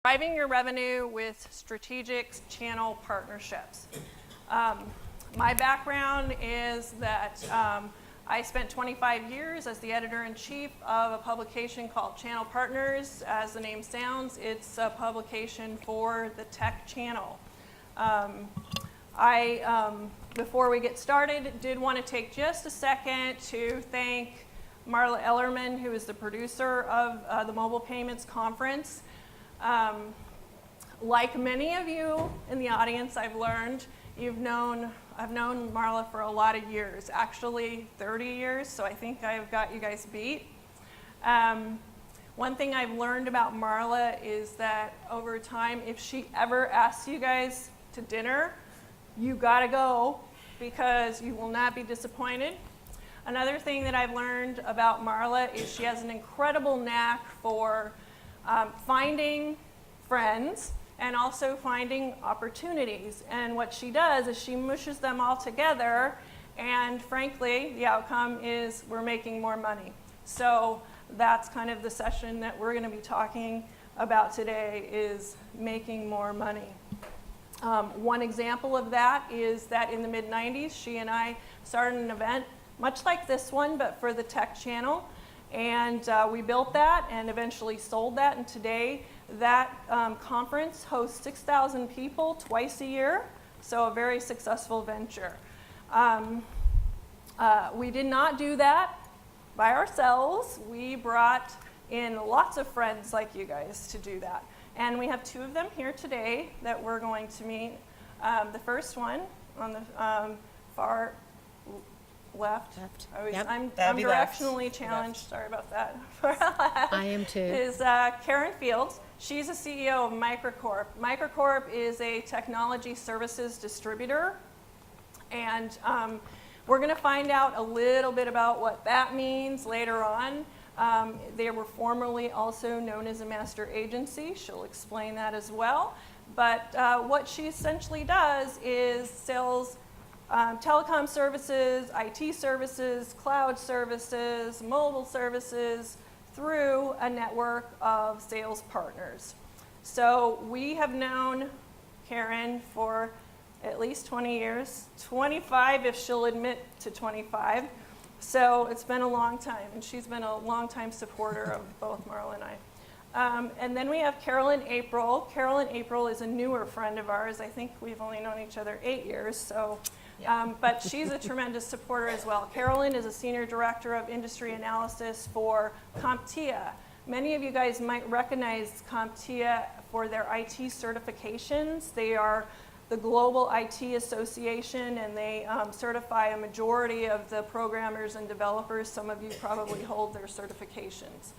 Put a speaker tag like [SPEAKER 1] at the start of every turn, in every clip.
[SPEAKER 1] Driving your revenue with strategic channel partnerships. My background is that I spent 25 years as the editor-in-chief of a publication called Channel Partners. As the name sounds, it's a publication for the tech channel. Before we get started, did want to take just a second to thank Marla Ellerman, who is the producer of the Mobile Payments Conference. Like many of you in the audience, I've known Marla for a lot of years, actually 30 years, so I think I've got you guys beat. One thing I've learned about Marla is that over time, if she ever asks you guys to dinner, you gotta go because you will not be disappointed. Another thing that I've learned about Marla is she has an incredible knack for finding friends and also finding opportunities. And what she does is she mushes them all together, and frankly, the outcome is we're making more money. So that's kind of the session that we're gonna be talking about today, is making more money. One example of that is that in the mid-90s, she and I started an event much like this one, but for the tech channel. And we built that and eventually sold that. And today, that conference hosts 6,000 people twice a year. So a very successful venture. We did not do that by ourselves. We brought in lots of friends like you guys to do that. And we have two of them here today that we're going to meet. The first one on the far left. I'm directionally challenged. Sorry about that.
[SPEAKER 2] I am too.
[SPEAKER 1] Is Karen Fields. She's the CEO of Microcorp. Microcorp is a technology services distributor, and we're going to find out a little bit about what that means later on. They were formerly also known as a master agency. She'll explain that as well. But what she essentially does is sells telecom services, IT services, cloud services, mobile services through a network of sales partners. So we have known Karen for at least 20 years, 25 if she'll admit to 25. So it's been a long time, and she's been a long-time supporter of both Marla and I. And then we have Carolyn April. Carolyn April is a newer friend of ours. I think we've only known each other 8 years, so. But she's a tremendous supporter as well. Carolyn is a senior director of industry analysis for CompTIA. Many of you guys might recognize CompTIA for their IT certifications. They are the global IT association, and they certify a majority of the programmers and developers. Some of you probably hold their certifications.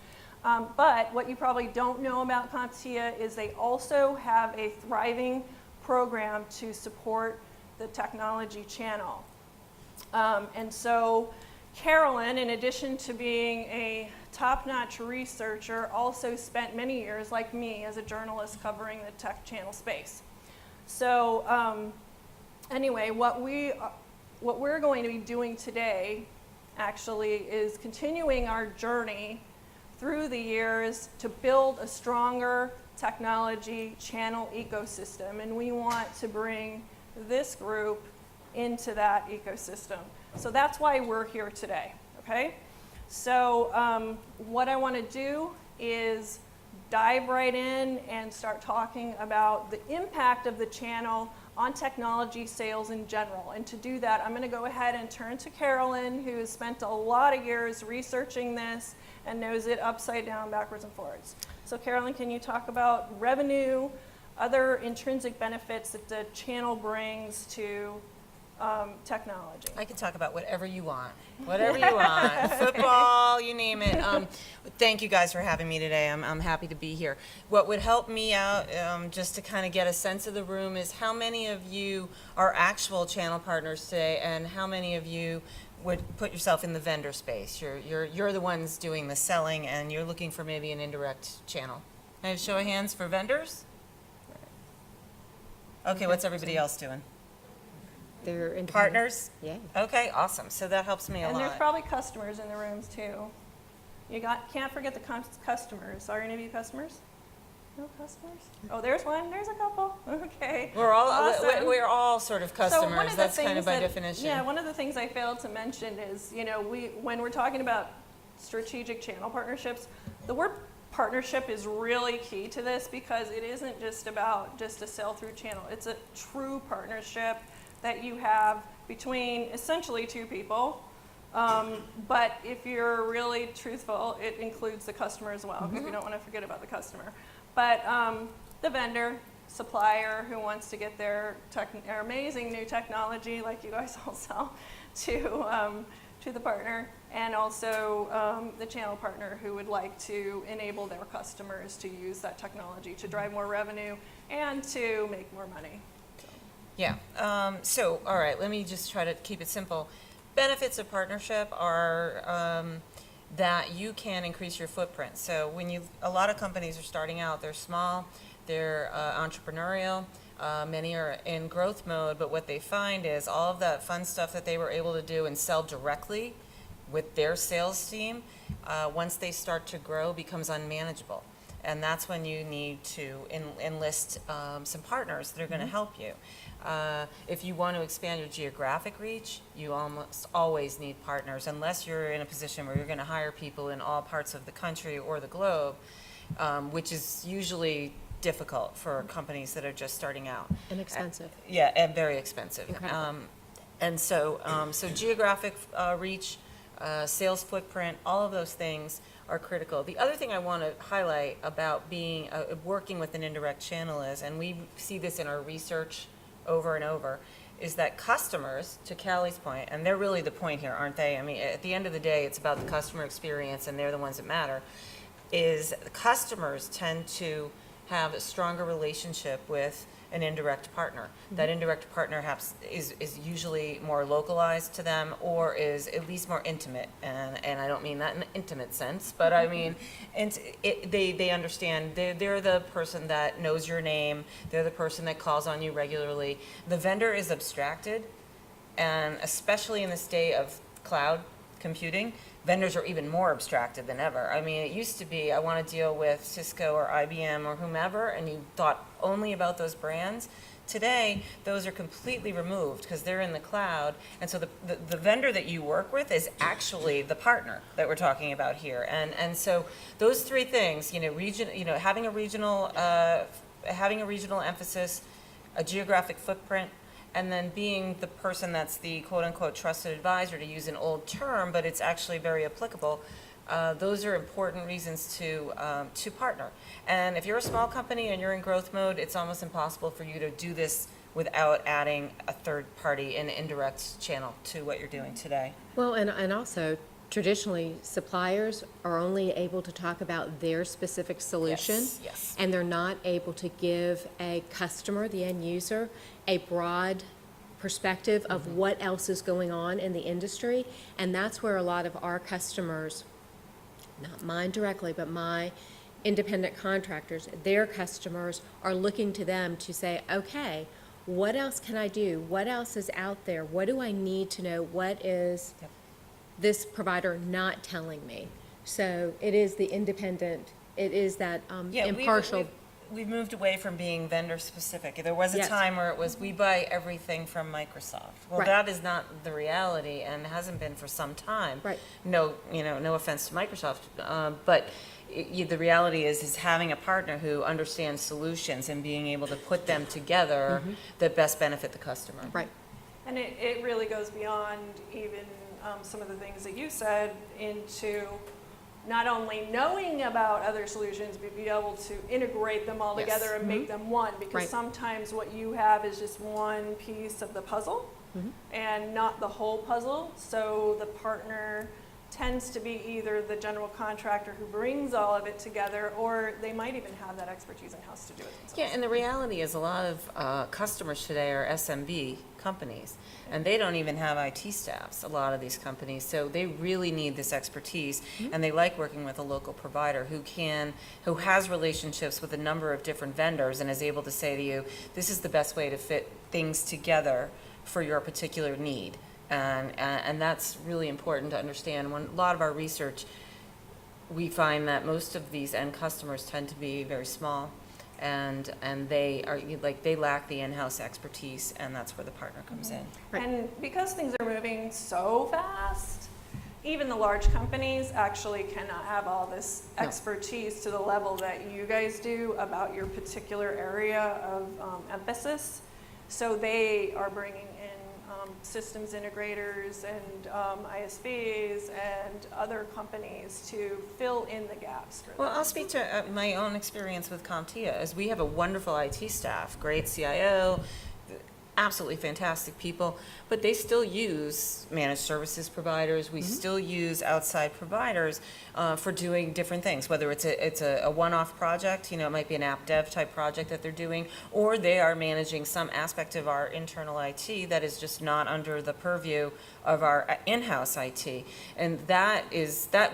[SPEAKER 1] But what you probably don't know about CompTIA is they also have a thriving program to support the technology channel. And so Carolyn, in addition to being a top-notch researcher, also spent many years, like me, as a journalist covering the tech channel space. So anyway, what we're going to be doing today actually is continuing our journey through the years to build a stronger technology channel ecosystem, and we want to bring this group into that ecosystem. So that's why we're here today, okay? So what I want to do is dive right in and start talking about the impact of the channel on technology sales in general. And to do that, I'm going to go ahead and turn to Carolyn, who has spent a lot of years researching this and knows it upside down, backwards, and forwards. So Carolyn, can you talk about revenue, other intrinsic benefits that the channel brings to technology?
[SPEAKER 3] I can talk about whatever you want. Whatever you want. Football, you name it. Thank you guys for having me today. I'm happy to be here. What would help me out, just to kind of get a sense of the room, is how many of you are actual channel partners today, and how many of you would put yourself in the vendor space. You're the ones doing the selling, and you're looking for maybe an indirect channel. Can I have a show of hands for vendors? Okay, what's everybody else doing?
[SPEAKER 2] They're
[SPEAKER 3] partners?
[SPEAKER 2] Yeah.
[SPEAKER 3] Okay, awesome. So that helps me a lot.
[SPEAKER 1] And there's probably customers in the rooms too. Can't forget the customers. Are any of you customers? No customers? Oh, there's one, there's a couple, okay.
[SPEAKER 3] We're all
[SPEAKER 1] Awesome.
[SPEAKER 3] we're all sort of
[SPEAKER 1] So one
[SPEAKER 3] customers.
[SPEAKER 1] of the
[SPEAKER 3] That's kind
[SPEAKER 1] things
[SPEAKER 3] of by
[SPEAKER 1] that-
[SPEAKER 3] definition.
[SPEAKER 1] Yeah, one of the things I failed to mention is, when we're talking about strategic channel partnerships, the word partnership is really key to this because it isn't just about just a sell-through channel. It's a true partnership that you have between essentially two people. But if you're really truthful, it includes the customer as well, because we don't want to forget about the customer. But the vendor, supplier who wants to get their amazing new technology, like you guys all sell, to the partner, and also the channel partner who would like to enable their customers to use that technology to drive more revenue and to make more money.
[SPEAKER 3] Yeah. So, all right, let me just try to keep it simple. Benefits of partnership are that you can increase your footprint. So a lot of companies are starting out, they're small, they're entrepreneurial, many are in growth mode, but what they find is all of that fun stuff that they were able to do and sell directly with their sales team, once they start to grow, becomes unmanageable. And that's when you need to enlist some partners that are going to help you. If you want to expand your geographic reach, you almost always need partners, unless you're in a position where you're going to hire people in all parts of the country or the globe, which is usually difficult for companies that are just starting out.
[SPEAKER 2] And expensive.
[SPEAKER 3] Yeah, and very expensive.
[SPEAKER 2] Incredible.
[SPEAKER 3] And so geographic reach, sales footprint, all of those things are critical. The other thing I want to highlight about being working with an indirect channel is, and we see this in our research over and over, is that customers, to Callie's point, and they're really the point here, aren't they? I mean, at the end of the day, it's about the customer experience, and they're the ones that matter, is the customers tend to have a stronger relationship with an indirect partner. That indirect partner is usually more localized to them, or is at least more intimate. And I don't mean that in an intimate sense, but I mean, they understand. They're the person that knows your name. They're the person that calls on you regularly. The vendor is abstracted, and especially in this day of cloud computing, vendors are even more abstracted than ever. I mean, it used to be, I want to deal with Cisco or IBM or whomever, and you thought only about those brands. Today, those are completely removed because they're in the cloud, and so the vendor that you work with is actually the partner that we're talking about here. And so those three things, having a regional emphasis, a geographic footprint, and then being the person that's the quote-unquote trusted advisor, to use an old term, but it's actually very applicable. Those are important reasons to partner. And if you're a small company and you're in growth mode, it's almost impossible for you to do this without adding a third party and indirect channel to what you're doing today.
[SPEAKER 2] Well, and also, traditionally, suppliers are only able to talk about their specific solution.
[SPEAKER 3] Yes.
[SPEAKER 2] And they're not able to give a customer, the end user, a broad perspective of what else is going on in the industry. And that's where a lot of our customers, not mine directly, but my independent contractors, their customers are looking to them to say, okay, what else can I do? What else is out there? What do I need to know? What is this provider not telling me? So it is the independent, it is that impartial.
[SPEAKER 3] We've moved away from being vendor specific. There was a
[SPEAKER 2] Yes.
[SPEAKER 3] time where it was, we buy everything from Microsoft. Well,
[SPEAKER 2] Right.
[SPEAKER 3] that is not the reality, and hasn't been for some time.
[SPEAKER 2] Right.
[SPEAKER 3] No offense to Microsoft, but the reality is having a partner who understands solutions and being able to put them together that best benefit the customer.
[SPEAKER 2] Right.
[SPEAKER 1] And it really goes beyond even some of the things that you said into not only knowing about other solutions, but be able to integrate them all
[SPEAKER 2] Yes.
[SPEAKER 1] together and make them one. Because
[SPEAKER 2] Right.
[SPEAKER 1] sometimes what you have is just one piece of the puzzle and not the whole puzzle. So the partner tends to be either the general contractor who brings all of it together, or they might even have that expertise in-house to do it themselves.
[SPEAKER 3] Yeah, and the reality is a lot of customers today are SMB companies, and they don't even have IT staffs, a lot of these companies. So they really need this expertise, and they like working with a local provider who has relationships with a number of different vendors and is able to say to you, this is the best way to fit things together for your particular need. And that's really important to understand. When a lot of our research, we find that most of these end customers tend to be very small. and they are, like, they lack the in-house expertise, and that's where the partner comes in.
[SPEAKER 2] Right.
[SPEAKER 1] And because things are moving so fast, even the large companies actually cannot have all this
[SPEAKER 3] No.
[SPEAKER 1] expertise to the level that you guys do about your particular area of emphasis. So they are bringing in systems integrators and ISVs and other companies to fill in the gaps for
[SPEAKER 3] Well,
[SPEAKER 1] them.
[SPEAKER 3] I'll speak to my own experience with CompTIA, as we have a wonderful IT staff, great CIO, absolutely fantastic people, but they still use managed services providers. We still use outside providers for doing different things, whether it's a one-off project, it might be an app dev type project that they're doing, or they are managing some aspect of our internal IT that is just not under the purview of our in-house IT. And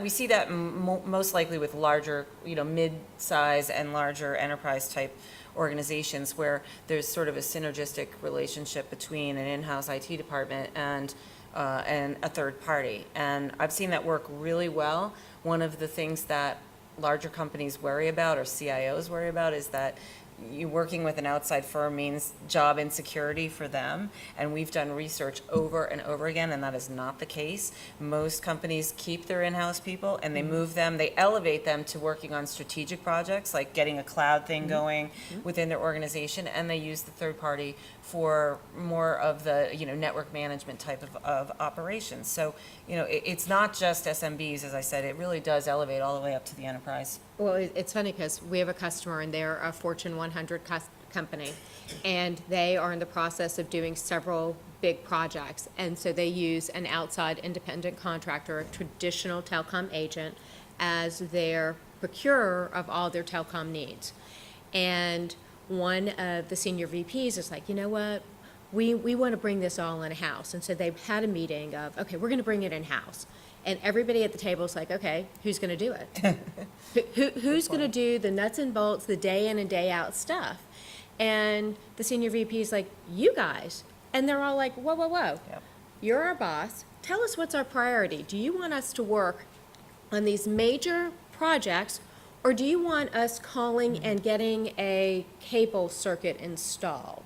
[SPEAKER 3] we see that most likely with larger, mid-size and larger enterprise type organizations, where there's sort of a synergistic relationship between an in-house IT department and a third party. And I've seen that work really well. One of the things that larger companies worry about, or CIOs worry about, is that you working with an outside firm means job insecurity for them. And we've done research over and over again, and that is not the case. Most companies keep their in-house people, and they move them, they elevate them to working on strategic projects, like getting a cloud thing going within their organization, and they use the third party for more of the, network management type of operations. So, it's not just SMBs, as I said, it really does elevate all the way up to the enterprise.
[SPEAKER 2] Well, it's funny because we have a customer and they're a Fortune 100 company, and they are in the process of doing several big projects. And so they use an outside independent contractor, a traditional telecom agent, as their procurer of all their telecom needs. And one of the senior VPs is like, you know what? We want to bring this all in-house. And so they've had a meeting of, okay, we're going to bring it in-house. And everybody at the table is like, okay, who's going to do it? Who's going to do the nuts and bolts, the day in and day out stuff? And the senior VP is like, you guys. And they're all like, whoa, whoa, whoa.
[SPEAKER 3] Yep.
[SPEAKER 2] You're our boss. Tell us what's our priority. Do you want us to work on these major projects, or do you want us calling and getting a cable circuit installed?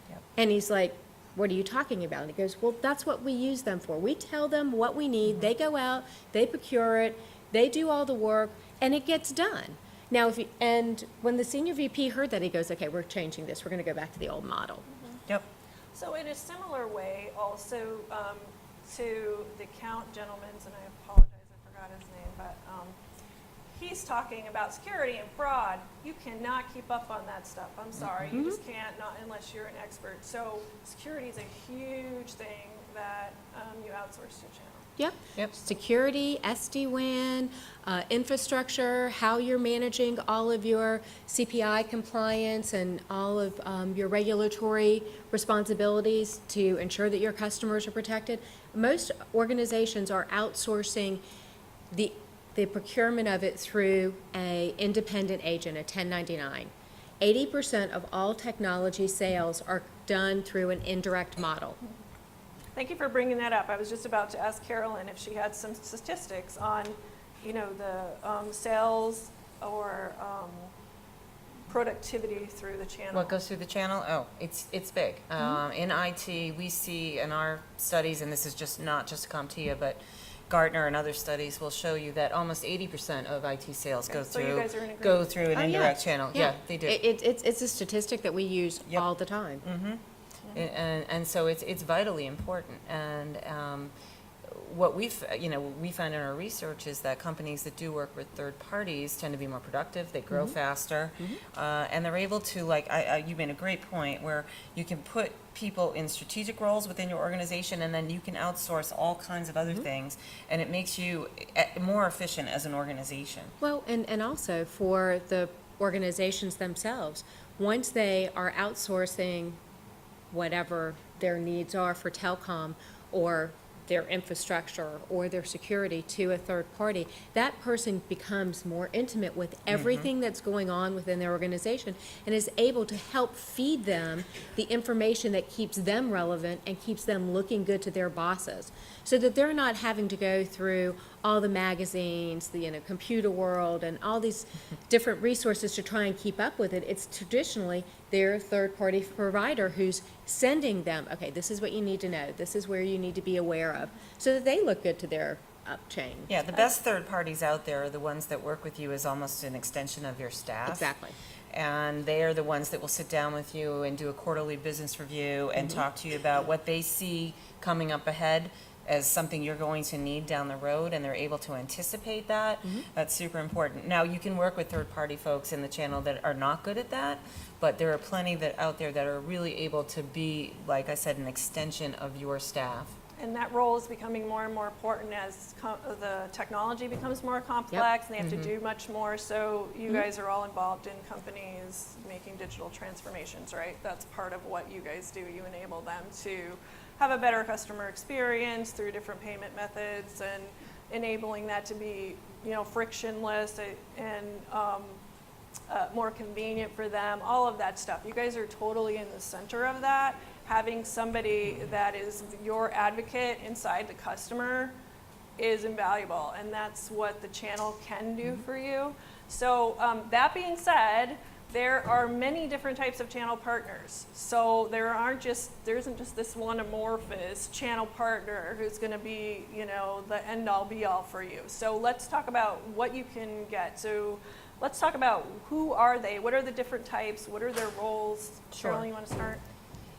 [SPEAKER 3] Yep.
[SPEAKER 2] And he's like, what are you talking about? And he goes, well, that's what we use them for. We tell them what we need, they go out, they procure it, they do all the work, and it gets done. Now, and when the senior VP heard that, he goes, okay, we're changing this. We're going to go back to the old model.
[SPEAKER 3] Yep.
[SPEAKER 1] So in a similar way, also to the account gentleman's, and I apologize, I forgot his name, but he's talking about security and fraud. You cannot keep up on that stuff. I'm sorry, you just can't, not unless you're an expert. So security is a huge thing that you outsource to a channel.
[SPEAKER 2] Yep. Security, SD-WAN, infrastructure, how you're managing all of your CPI compliance and all of your regulatory responsibilities to ensure that your customers are protected. Most organizations are outsourcing the procurement of it through an independent agent, a 1099. 80% of all technology sales are done through an indirect model.
[SPEAKER 1] Thank you for bringing that up. I was just about to ask Carolyn if she had some statistics on, the sales or productivity through the channel.
[SPEAKER 3] What goes through the channel? Oh, it's big. In IT, we see in our studies, and this is not just CompTIA, but Gartner and other studies will show you that almost 80% of IT sales
[SPEAKER 1] Okay, so you guys are in
[SPEAKER 3] go
[SPEAKER 1] agreement.
[SPEAKER 3] through an indirect channel. Yeah, they do.
[SPEAKER 2] It's a statistic that we use
[SPEAKER 3] Yep.
[SPEAKER 2] all the time.
[SPEAKER 3] And so it's vitally important. And what we find in our research is that companies that do work with third parties tend to be more productive, they grow faster, and they're able to, you made a great point, where you can put people in strategic roles within your organization, and then you can outsource all kinds of other things, and it makes you more efficient as an organization.
[SPEAKER 2] Well, and also for the organizations themselves, once they are outsourcing whatever their needs are for telecom or their infrastructure or their security to a third party, that person becomes more intimate with everything that's going on within their organization and is able to help feed them the information that keeps them relevant and keeps them looking good to their bosses, so that they're not having to go through all the magazines, the Computer World, and all these different resources to try and keep up with it. It's traditionally their third-party provider who's sending them, okay, this is what you need to know, this is where you need to be aware of, so that they look good to their up chain.
[SPEAKER 3] Yeah, the best third parties out there are the ones that work with you as almost an extension of your staff.
[SPEAKER 2] Exactly.
[SPEAKER 3] And they are the ones that will sit down with you and do a quarterly business review and talk to you about what they see coming up ahead as something you're going to need down the road, and they're able to anticipate that. That's super important. Now, you can work with third-party folks in the channel that are not good at that, but there are plenty that out there that are really able to be, like I said, an extension of your staff.
[SPEAKER 1] And that role is becoming more and more important as the technology becomes more complex, and they have to do much more. So you guys are all involved in companies making digital transformations, right? That's part of what you guys do. You enable them to have a better customer experience through different payment methods, and enabling that to be, frictionless and more convenient for them. All of that stuff. You guys are totally in the center of that. Having somebody that is your advocate inside the customer is invaluable, and that's what the channel can do for you. So that being said, there are many different types of channel partners. So there isn't just this one amorphous channel partner who's going to be, the end all be all for you. So let's talk about what you can get. So let's talk about who are they, what are the different types, what are their roles?
[SPEAKER 3] Sure.
[SPEAKER 1] Carolyn, you want to start?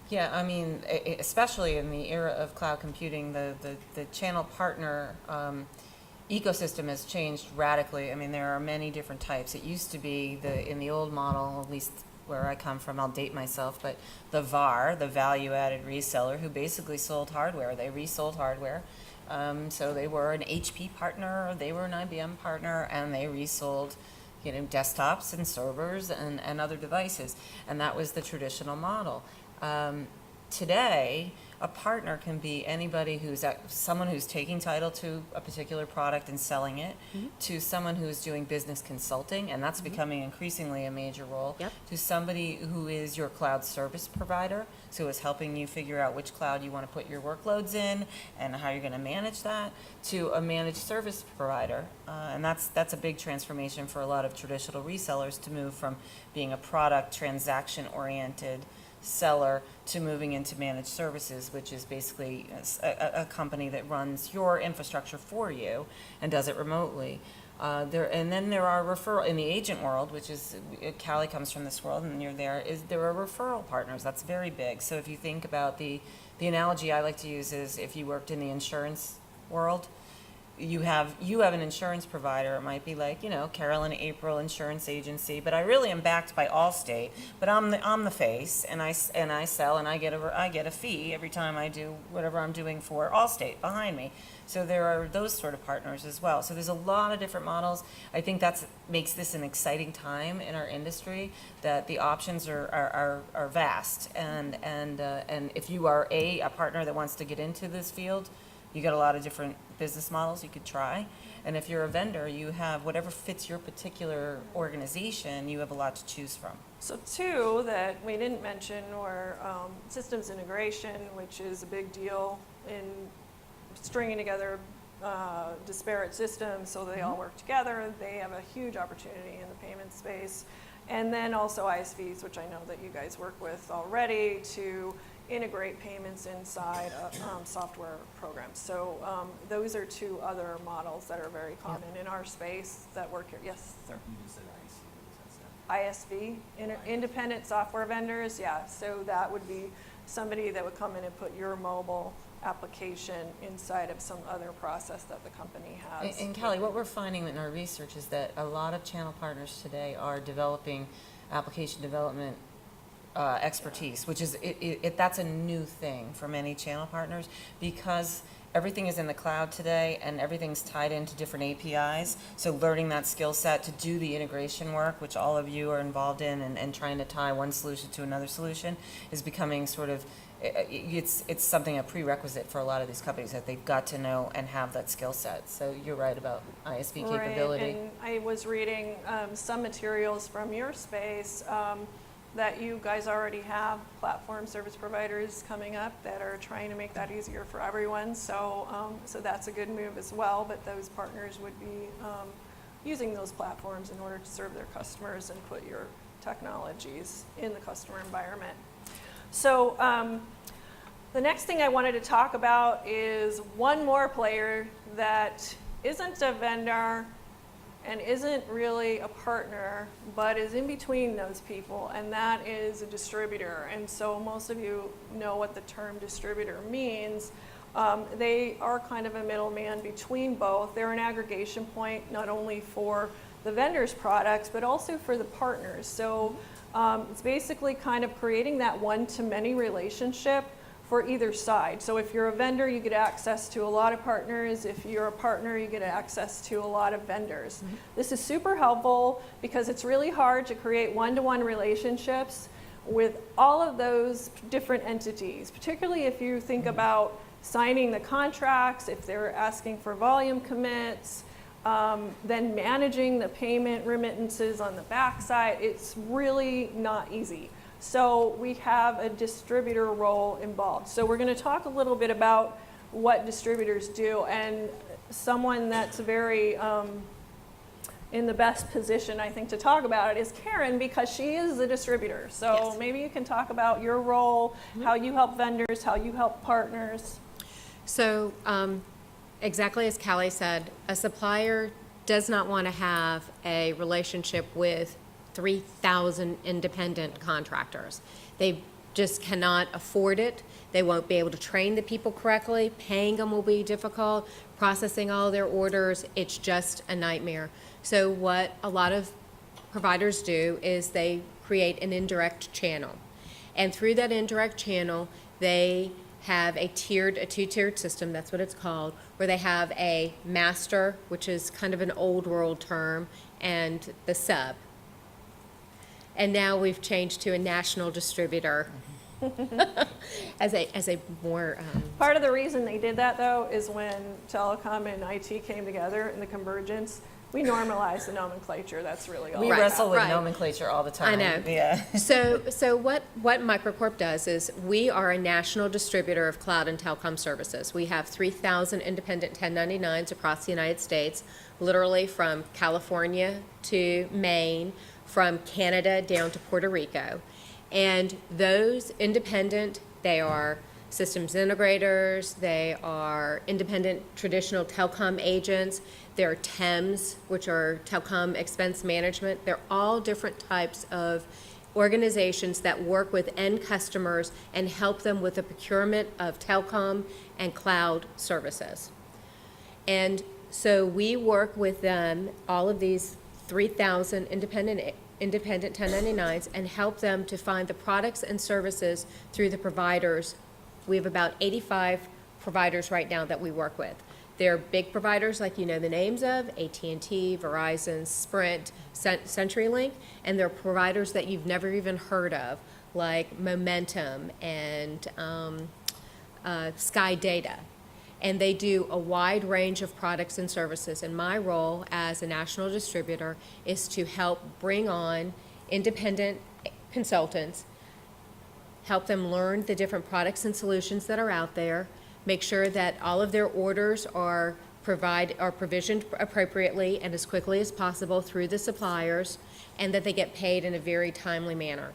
[SPEAKER 3] Yeah, I mean, especially in the era of cloud computing, the channel partner ecosystem has changed radically. I mean, there are many different types. It used to be in the old model, at least where I come from, I'll date myself, but the VAR, the value-added reseller, who basically sold hardware. They resold hardware. So they were an HP partner, they were an IBM partner, and they resold desktops and servers and other devices. And that was the traditional model. Today, a partner can be anybody someone who's taking title to a particular product and selling it, to someone who's doing business consulting, and that's becoming increasingly a major role, to somebody who is your cloud service provider, so is helping you figure out which cloud you want to put your workloads in and how you're going to manage that, to a managed service provider. And that's a big transformation for a lot of traditional resellers, to move from being a product transaction-oriented seller to moving into managed services, which is basically a company that runs your infrastructure for you and does it remotely. And then there are referral in the agent world, which is Callie comes from this world, and there are referral partners. That's very big. So if you think about the analogy I like to use is if you worked in the insurance world. You have an insurance provider. It might be like, Carolyn April Insurance Agency, but I really am backed by Allstate. But I'm the face, and I sell, and I get a fee every time I do whatever I'm doing for Allstate behind me. So there are those sort of partners as well. So there's a lot of different models. I think that makes this an exciting time in our industry, that the options are vast, and if you are a partner that wants to get into this field, you got a lot of different business models you could try. And if you're a vendor, you have whatever fits your particular organization, you have a lot to choose from.
[SPEAKER 1] So two that we didn't mention were systems integration, which is a big deal in stringing together disparate systems so they all work together. They have a huge opportunity in the payment space. And then also ISVs, which I know that you guys work with already, to integrate payments inside software programs. So those are two other models that are very common in our space that work here. Yes, sir.
[SPEAKER 4] You just said ISV.
[SPEAKER 1] ISV, independent software vendors, yeah. So that would be somebody that would come in and put your mobile application inside of some other process that the company has.
[SPEAKER 3] And Callie, what we're finding in our research is that a lot of channel partners today are developing application development expertise, which is that's a new thing for many channel partners, because everything is in the cloud today and everything's tied into different APIs. So learning that skill set to do the integration work, which all of you are involved in, and trying to tie one solution to another solution, is becoming sort of, it's something, a prerequisite for a lot of these companies, that they've got to know and have that skill set. So you're right about ISV capability.
[SPEAKER 1] Right, and I was reading some materials from your space that you guys already have platform service providers coming up that are trying to make that easier for everyone. So, so that's a good move as well, but those partners would be using those platforms in order to serve their customers and put your technologies in the customer environment. So the next thing I wanted to talk about is one more player that isn't a vendor and isn't really a partner, but is in between those people, and that is a distributor. And so most of you know what the term distributor means. They are kind of a middleman between both. They're an aggregation point, not only for the vendor's products, but also for the partners. So it's basically kind of creating that one-to-many relationship for either side. So if you're a vendor, you get access to a lot of partners. If you're a partner, you get access to a lot of vendors. Mm-hmm. This is super helpful because it's really hard to create one-to-one relationships with all of those different entities, particularly if you think about signing the contracts, if they're asking for volume commits, then managing the payment remittances on the backside. It's really not easy. So we have a distributor role involved. So we're going to talk a little bit about what distributors do, and someone that's very in the best position, I think, to talk about it is Karen, because she is a distributor. So yes. Maybe you can talk about your role, mm-hmm. how you help vendors, how you help partners.
[SPEAKER 2] So exactly as Callie said, a supplier does not want to have a relationship with 3,000 independent contractors. They just cannot afford it. They won't be able to train the people correctly. Paying them will be difficult. Processing all their orders, it's just a nightmare. So what a lot of providers do is they create an indirect channel. And through that indirect channel, they have a two-tiered system, that's what it's called, where they have a master, which is kind of an old world term, and the sub. And now we've changed to a national distributor as a more...
[SPEAKER 1] Part of the reason they did that, though, is when telecom and IT came together in the convergence, we normalized the nomenclature. That's really all.
[SPEAKER 3] We wrestle with nomenclature all the time.
[SPEAKER 2] I know.
[SPEAKER 3] Yeah.
[SPEAKER 2] So what MicroCorp does is we are a national distributor of cloud and telecom services. We have 3,000 independent 1099s across the United States, literally from California to Maine, from Canada down to Puerto Rico. And those independent, they are systems integrators, they are independent traditional telecom agents, they're TEMs, which are telecom expense management. They're all different types of organizations that work with end customers and help them with the procurement of telecom and cloud services. And so we work with them, all of these 3,000 independent 1099s, and help them to find the products and services through the providers. We have about 85 providers right now that we work with. They're big providers like you know the names of, AT&T, Verizon, Sprint, CenturyLink, and they're providers that you've never even heard of, like Momentum and Sky Data. And they do a wide range of products and services. And my role as a national distributor is to help bring on independent consultants, help them learn the different products and solutions that are out there, make sure that all of their orders are provisioned appropriately and as quickly as possible through the suppliers, and that they get paid in a very timely manner.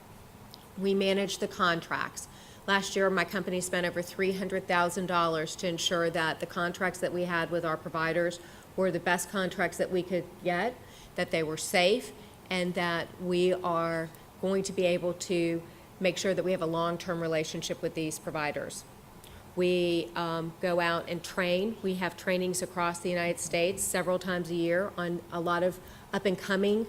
[SPEAKER 2] We manage the contracts. Last year, my company spent over $300,000 to ensure that the contracts that we had with our providers were the best contracts that we could get, that they were safe, and that we are going to be able to make sure that we have a long-term relationship with these providers. We go out and train. We have trainings across the United States several times a year on a lot of up-and-coming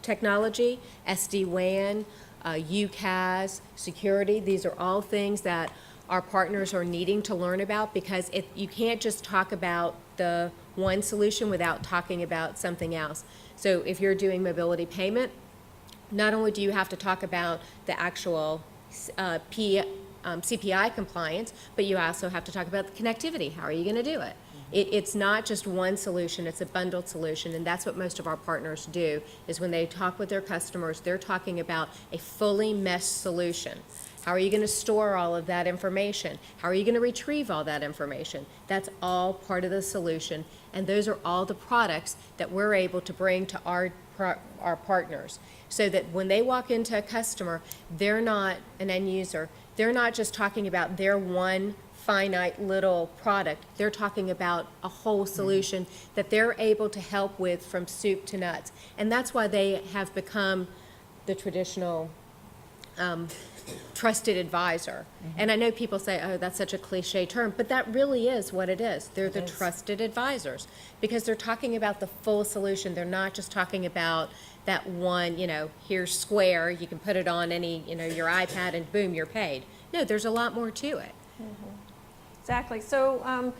[SPEAKER 2] technology, SD-WAN, UCaaS, security. These are all things that our partners are needing to learn about, because you can't just talk about the one solution without talking about something else. So if you're doing mobility payment, not only do you have to talk about the actual CPI compliance, but you also have to talk about the connectivity. How are you going to do it? It's not just one solution, it's a bundled solution, and that's what most of our partners do, is when they talk with their customers, they're talking about a fully meshed solution. How are you going to store all of that information? How are you going to retrieve all that information? That's all part of the solution, and those are all the products that we're able to bring to our partners, so that when they walk into a customer, they're not an end user. They're not just talking about their one finite little product. They're talking about a whole solution that they're able to help with from soup to nuts. And that's why they have become the traditional trusted advisor. And I know people say, oh, that's such a cliche term, but that really is what it is. They're the trusted advisors, because they're talking about the full solution. They're not just talking about that one, here's Square, you can put it on any, your iPad and boom, you're paid. No, there's a lot more to it.
[SPEAKER 1] Exactly. So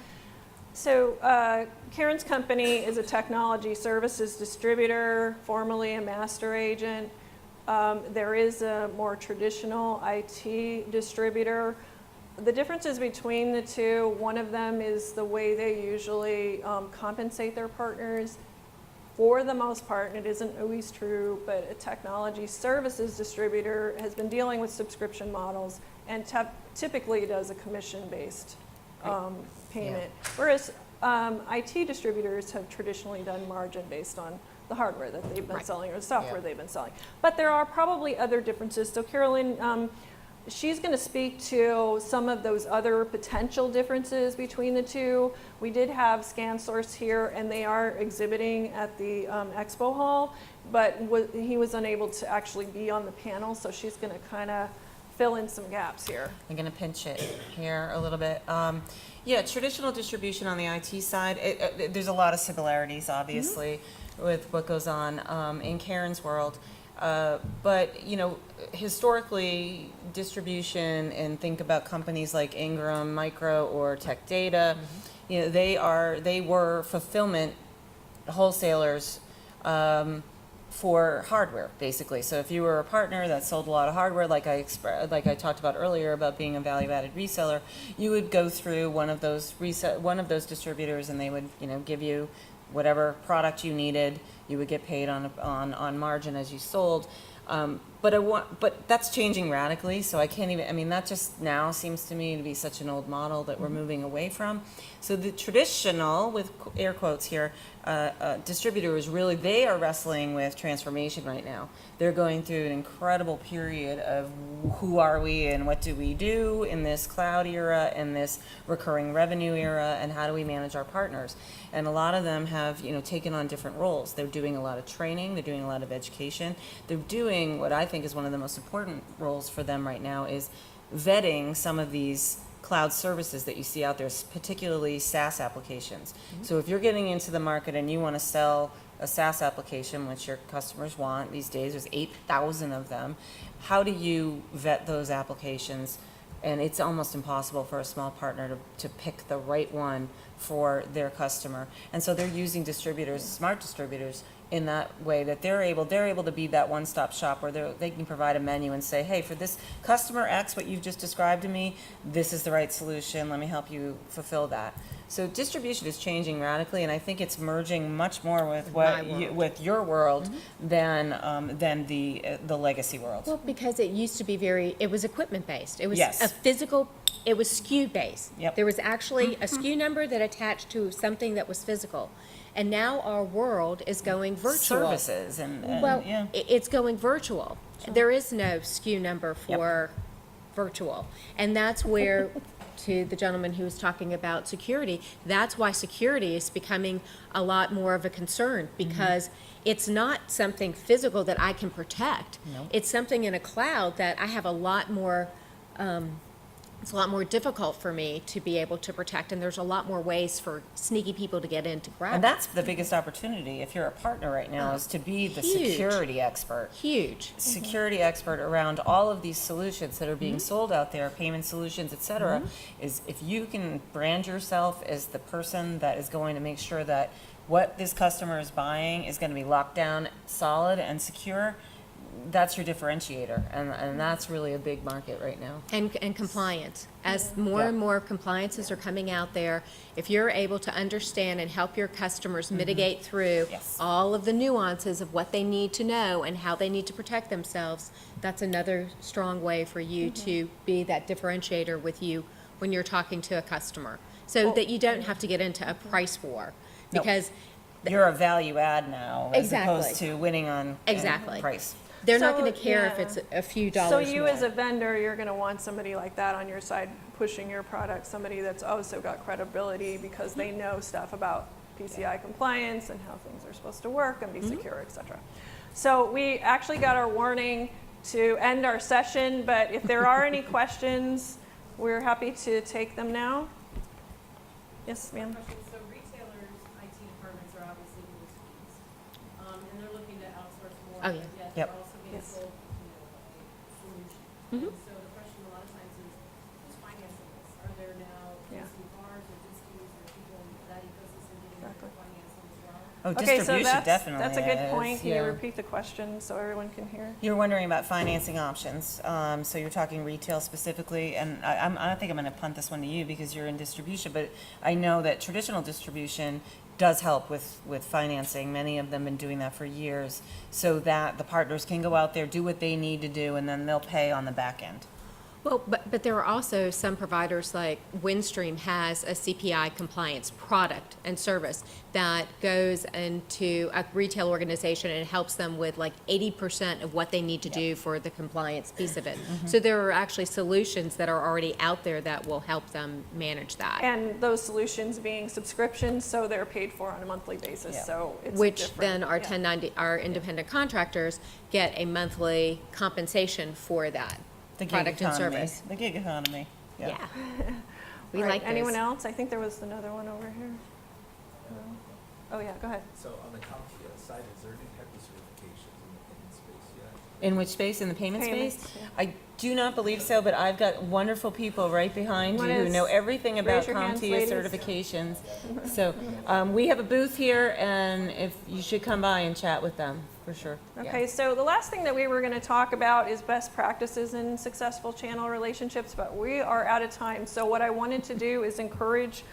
[SPEAKER 1] Karen's company is a technology services distributor, formerly a master agent. There is a more traditional IT distributor. The differences between the two, one of them is the way they usually compensate their partners. For the most part, and it isn't always true, but a technology services distributor has been dealing with subscription models and typically does a commission-based payment. Whereas IT distributors have traditionally done margin based on the hardware that they've been selling or the software they've been selling. But there are probably other differences. So Carolyn, she's going to speak to some of those other potential differences between the two. We did have ScanSource here, and they are exhibiting at the expo hall, but he was unable to actually be on the panel, so she's going to kind of fill in some gaps here.
[SPEAKER 3] I'm going to pinch it here a little bit. Traditional distribution on the IT side, there's a lot of similarities, obviously, with what goes on in Karen's world. But historically, distribution, and think about companies like Ingram Micro or Tech Data, they were fulfillment wholesalers for hardware, basically. So if you were a partner that sold a lot of hardware, like I talked about earlier about being a value-added reseller, you would go through one of those distributors, and they would give you whatever product you needed. You would get paid on margin as you sold. But that's changing radically, so I can't even, that just now seems to me to be such an old model that we're moving away from. So the traditional, with air quotes here, distributors really, they are wrestling with transformation right now. They're going through an incredible period of who are we and what do we do in this cloud era and this recurring revenue era, and how do we manage our partners? And a lot of them have, taken on different roles. They're doing a lot of training, they're doing a lot of education. They're doing what I think is one of the most important roles for them right now, is vetting some of these cloud services that you see out there, particularly SaaS applications. So if you're getting into the market and you want to sell a SaaS application, which your customers want these days, there's 8,000 of them, how do you vet those applications? And it's almost impossible for a small partner to pick the right one for their customer. And so they're using distributors, smart distributors, in that way, that they're able to be that one-stop shop where they can provide a menu and say, hey, for this customer X, what you've just described to me, this is the right solution, let me help you fulfill that. So distribution is changing radically, and I think it's merging much more with with your world than the legacy world.
[SPEAKER 2] Well, because it used to be it was equipment based. It was
[SPEAKER 3] Yes.
[SPEAKER 2] a physical, it was SKU based.
[SPEAKER 3] Yep.
[SPEAKER 2] There was actually a SKU number that attached to something that was physical. And now our world is going virtual.
[SPEAKER 3] Services and
[SPEAKER 2] It's going virtual. There is no SKU number for virtual. And that's where, to the gentleman who was talking about security, that's why security is becoming a lot more of a concern, because it's not something physical that I can protect.
[SPEAKER 3] No.
[SPEAKER 2] It's something in a cloud that I have a lot more, it's a lot more difficult for me to be able to protect, and there's a lot more ways for sneaky people to get in to grab
[SPEAKER 3] And
[SPEAKER 2] it.
[SPEAKER 3] that's the biggest opportunity, if you're a partner right now, is to be the
[SPEAKER 2] Huge.
[SPEAKER 3] security expert.
[SPEAKER 2] Huge.
[SPEAKER 3] Security expert around all of these solutions that are being sold out there, payment solutions, et cetera, is if you can brand yourself as the person that is going to make sure that what this customer is buying is going to be locked down, solid, and secure, that's your differentiator, and that's really a big market right now.
[SPEAKER 2] And compliance. As more and more compliances are coming out there, if you're able to understand and help your customers mitigate through
[SPEAKER 3] Yes.
[SPEAKER 2] all of the nuances of what they need to know and how they need to protect themselves, that's another strong way for you to be that differentiator with you when you're talking to a customer. So that you don't have to get into a price war.
[SPEAKER 3] No.
[SPEAKER 2] Because
[SPEAKER 3] You're a value add now, as
[SPEAKER 2] Exactly.
[SPEAKER 3] opposed to winning on
[SPEAKER 2] Exactly.
[SPEAKER 3] price.
[SPEAKER 2] they're not
[SPEAKER 1] So,
[SPEAKER 2] going to care if
[SPEAKER 1] yeah.
[SPEAKER 2] it's a few dollars
[SPEAKER 1] So
[SPEAKER 2] more.
[SPEAKER 1] you as a vendor, you're going to want somebody like that on your side pushing your product, somebody that's also got credibility because they know stuff about PCI compliance and how things are supposed to work and be secure, et cetera. So we actually got our warning to end our session, but if there are any questions, we're happy to take them now. Yes, ma'am?
[SPEAKER 5] So retailers, IT departments are obviously the schools, and they're looking to outsource more.
[SPEAKER 2] Oh, yeah.
[SPEAKER 5] But yet
[SPEAKER 3] Yep.
[SPEAKER 5] they're also being
[SPEAKER 1] Yes.
[SPEAKER 5] sold, a solution.
[SPEAKER 2] Mhm.
[SPEAKER 5] And so the question a lot of times is, who's financing this? Are there now
[SPEAKER 1] Yeah.
[SPEAKER 5] DC bars or disties or people in that ecosystem getting ready to
[SPEAKER 1] Exactly.
[SPEAKER 5] finance them as well?
[SPEAKER 3] Oh,
[SPEAKER 1] Okay, so
[SPEAKER 3] distribution definitely
[SPEAKER 1] that's a good
[SPEAKER 3] is,
[SPEAKER 1] point. Can you
[SPEAKER 3] yeah.
[SPEAKER 1] repeat the question so everyone can hear?
[SPEAKER 3] You're wondering about financing options, so you're talking retail specifically, and I think I'm gonna punt this one to you because you're in distribution, but I know that traditional distribution does help with financing. Many of them been doing that for years, so that the partners can go out there, do what they need to do, and then they'll pay on the back end.
[SPEAKER 2] Well, but there are also some providers like Windstream has a CPI compliance product and service that goes into a retail organization and helps them with like 80% of what they need to do for the compliance piece of it. So there are actually solutions that are already out there that will help them manage that.
[SPEAKER 1] And those solutions being subscriptions, so they're paid for on a monthly basis,
[SPEAKER 3] Yeah.
[SPEAKER 1] so it's
[SPEAKER 2] Which
[SPEAKER 1] different.
[SPEAKER 2] then our
[SPEAKER 1] Yeah.
[SPEAKER 2] 1090, our independent contractors get a monthly compensation for that
[SPEAKER 3] The gig
[SPEAKER 2] product and
[SPEAKER 3] economy.
[SPEAKER 2] service.
[SPEAKER 3] The gig economy, yeah.
[SPEAKER 2] Yeah. We
[SPEAKER 1] All right,
[SPEAKER 2] like those.
[SPEAKER 1] anyone else? I think there was another one over here. No? Oh, yeah, go ahead.
[SPEAKER 6] So on the CompTIA side, is there any HEPA certifications in the payment space yet?
[SPEAKER 3] In which space? In the payment
[SPEAKER 1] Payments,
[SPEAKER 3] space?
[SPEAKER 1] yeah.
[SPEAKER 3] I do not believe so, but I've got wonderful people right behind you
[SPEAKER 1] One
[SPEAKER 3] who
[SPEAKER 1] is-
[SPEAKER 3] know everything about
[SPEAKER 1] raise your hands,
[SPEAKER 3] CompTIA
[SPEAKER 1] ladies.
[SPEAKER 3] certifications. So we have a booth here, and if you should come by and chat with them, for sure. Yeah.
[SPEAKER 1] Okay, so the last thing that we were going to talk about is best practices in successful channel relationships, but we are out of time. So what I wanted to do is encourage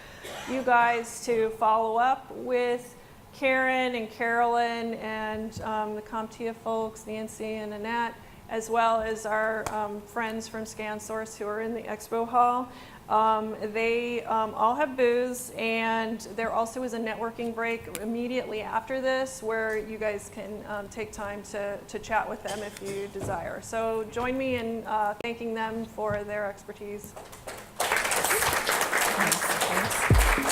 [SPEAKER 1] you guys to follow up with Karen and Carolyn and the CompTIA folks, Nancy and Annette, as well as our friends from ScanSource who are in the expo hall. They all have booths, and there also is a networking break immediately after this where you guys can take time to chat with them if you desire. So join me in thanking them for their expertise.
[SPEAKER 3] Thanks.